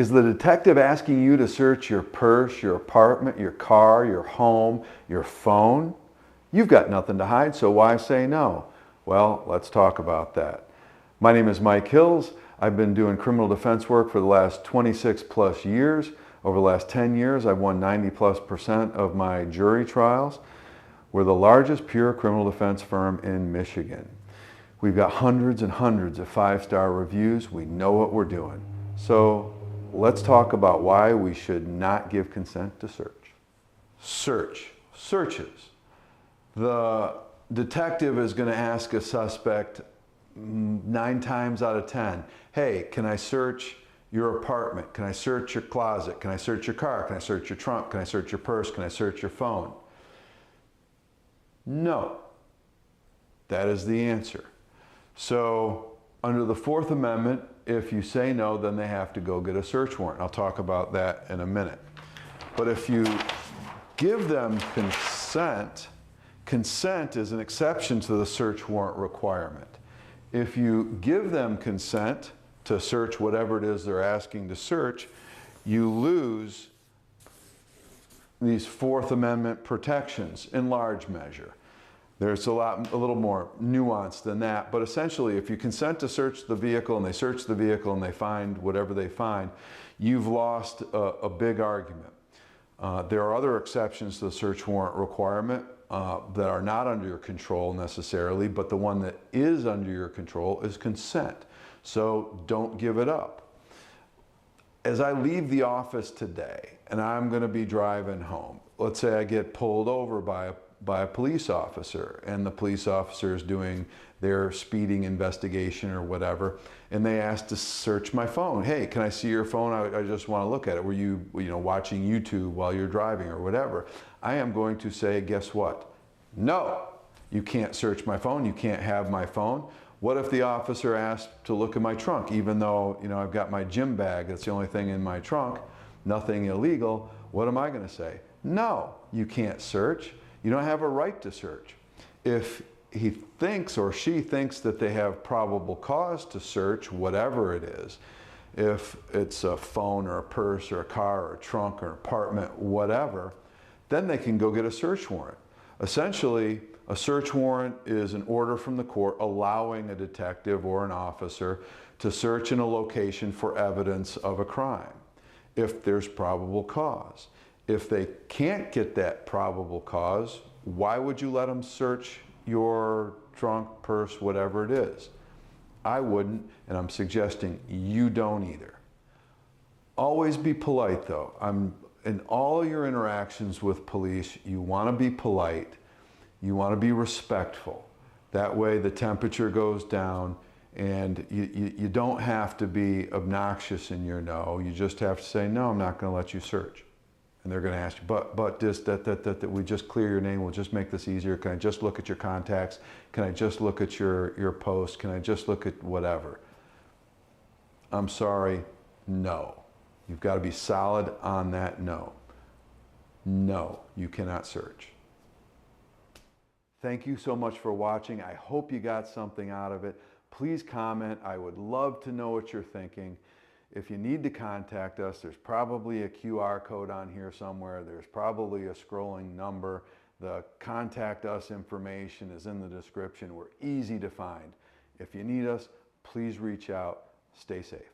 Is the detective asking you to search your purse, your apartment, your car, your home, your phone? You've got nothing to hide, so why say no? Well, let's talk about that. My name is Mike Hills. I've been doing criminal defense work for the last 26 plus years. Over the last 10 years, I've won 90+% of my jury trials. We're the largest pure criminal defense firm in Michigan. We've got hundreds and hundreds of 5-star reviews. We know what we're doing. So let's talk about why we should not give consent to search. Searches. The detective is going to ask a suspect 9 times out of 10, hey, can I search your apartment? Can I search your closet? Can I search your car? Can I search your trunk? Can I search your purse? Can I search your phone? No. That is the answer. So under the Fourth Amendment, if you say no, then they have to go get a search warrant. I'll talk about that in a minute. But if you give them consent, consent is an exception to the search warrant requirement. If you give them consent to search whatever it is they're asking to search, you lose these Fourth Amendment protections in large measure. There's a little more nuance than that, but essentially if you consent to search the vehicle and they search the vehicle and they find whatever they find, you've lost a big argument. There are other exceptions to the search warrant requirement that are not under your control necessarily, but the one that is under your control is consent. So don't give it up. As I leave the office today and I'm going to be driving home, let's say I get pulled over by a police officer and the police officer is doing their speeding investigation or whatever, and they ask to search my phone. Hey, can I see your phone? I just want to look at it. Were you watching YouTube while you're driving or whatever? I am going to say, guess what? No, you can't search my phone. You can't have my phone. What if the officer asked to look at my trunk, even though I've got my gym bag, that's the only thing in my trunk, nothing illegal? What am I going to say? No, you can't search. You don't have a right to search. If he thinks or she thinks that they have probable cause to search whatever it is, if it's a phone or a purse or a car or a trunk or an apartment, whatever, then they can go get a search warrant. Essentially, a search warrant is an order from the court allowing a detective or an officer to search in a location for evidence of a crime if there's probable cause. If they can't get that probable cause, why would you let them search your trunk, purse, whatever it is? I wouldn't, and I'm suggesting you don't either. Always be polite though. In all your interactions with police, you want to be polite. You want to be respectful. That way the temperature goes down and you don't have to be obnoxious in your no. You just have to say, no, I'm not going to let you search. And they're going to ask you, but just that we just clear your name, we'll just make this easier. Can I just look at your contacts? Can I just look at your post? Can I just look at whatever? I'm sorry, no. You've got to be solid on that no. No, you cannot search. Thank you so much for watching. I hope you got something out of it. Please comment. I would love to know what you're thinking. If you need to contact us, there's probably a QR code on here somewhere. There's probably a scrolling number. The contact us information is in the description. We're easy to find. If you need us, please reach out. Stay safe.